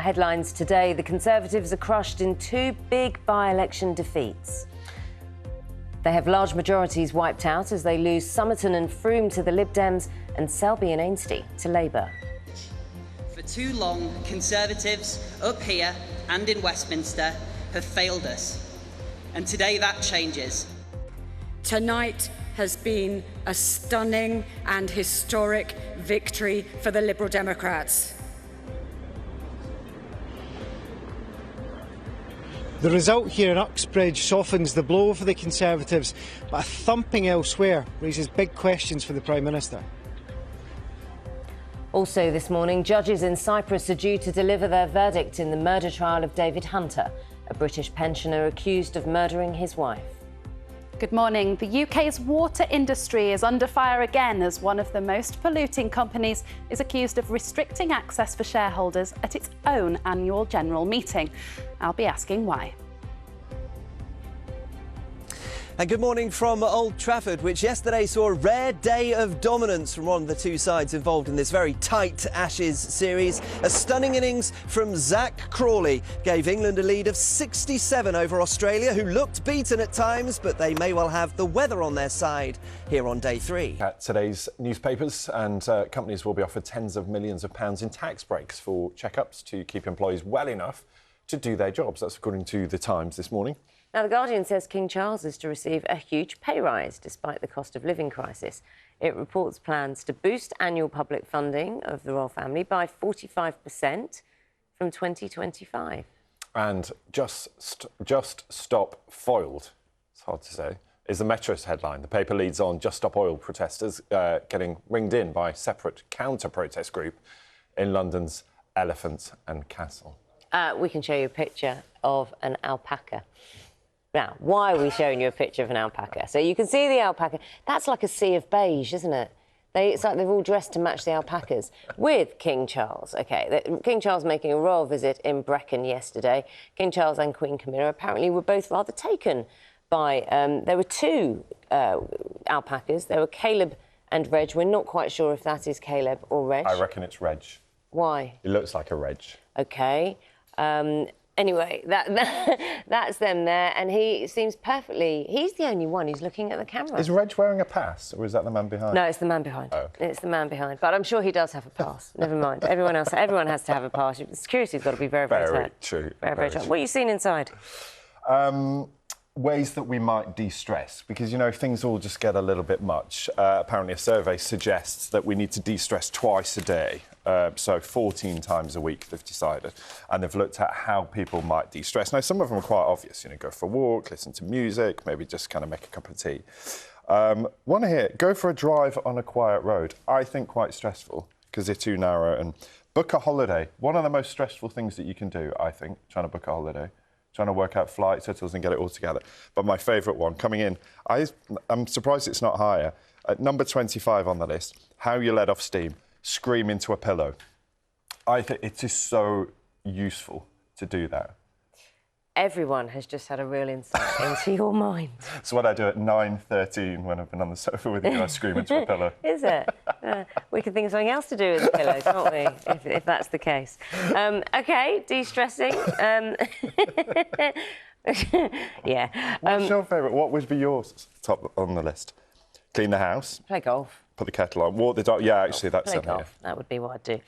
Headlines today, the Conservatives are crushed in two big by-election defeats. They have large majorities wiped out as they lose Somerton and Frome to the Lib Dems and Selby and Ainsty to Labour. For too long, Conservatives up here and in Westminster have failed us. And today that changes. Tonight has been a stunning and historic victory for the Liberal Democrats. The result here in Uxbridge softens the blow for the Conservatives, but a thumping elsewhere raises big questions for the Prime Minister. Also this morning, judges in Cyprus are due to deliver their verdict in the murder trial of David Hunter, a British pensioner accused of murdering his wife. Good morning. The UK's water industry is under fire again as one of the most polluting companies is accused of restricting access for shareholders at its own annual general meeting. I'll be asking why. And good morning from Old Trafford, which yesterday saw a rare day of dominance from one of the two sides involved in this very tight Ashes series. A stunning innings from Zach Crawley gave England a lead of 67 over Australia, who looked beaten at times, but they may well have the weather on their side here on day three. At today's newspapers, and companies will be offered tens of millions of pounds in tax breaks for checkups to keep employees well enough to do their jobs. That's according to The Times this morning. Now, The Guardian says King Charles is to receive a huge pay rise despite the cost of living crisis. It reports plans to boost annual public funding of the royal family by 45% from 2025. And just stop foiled, it's hard to say, is the Metro's headline. The paper leads on Just Stop Oil protesters getting ringed in by a separate counter-protest group in London's Elephant and Castle. We can show you a picture of an alpaca. Now, why are we showing you a picture of an alpaca? So you can see the alpaca. That's like a sea of beige, isn't it? It's like they've all dressed to match the alpacas. With King Charles, OK. King Charles making a royal visit in Brecon yesterday. King Charles and Queen Camilla apparently were both rather taken by... there were two alpacas. There were Caleb and Reg. We're not quite sure if that is Caleb or Reg. I reckon it's Reg. Why? It looks like a Reg. OK. Anyway, that's them there, and he seems perfectly... He's the only one who's looking at the camera. Is Reg wearing a pass, or is that the man behind? No, it's the man behind. Oh, okay. It's the man behind. But I'm sure he does have a pass. Never mind. Everyone has to have a pass. Security's got to be very, very tight. Very true. Very tight. What are you seeing inside? Ways that we might de-stress, because, you know, things all just get a little bit much. Apparently a survey suggests that we need to de-stress twice a day, so 14 times a week they've decided, and they've looked at how people might de-stress. Now, some of them are quite obvious, you know, go for a walk, listen to music, maybe just kind of make a cup of tea. One here, go for a drive on a quiet road. I think quite stressful, because they're too narrow, and book a holiday. One of the most stressful things that you can do, I think, trying to book a holiday. Trying to work out flights, hotels and get it all together. But my favourite one, coming in, I'm surprised it's not higher. At number 25 on the list, how you let off steam, scream into a pillow. I think it is so useful to do that. Everyone has just had a real insight into your mind. It's what I do at 9:13 when I've been on the sofa with you, I scream into a pillow. Is it? We can think of something else to do with the pillow, can't we, if that's the case. OK, de-stressing. Yeah. What's your favourite? What would be yours top on the list? Clean the house? Play golf. Put the kettle on. Walk the dog? Yeah, actually, that's Play something. golf. That would be what I'd do.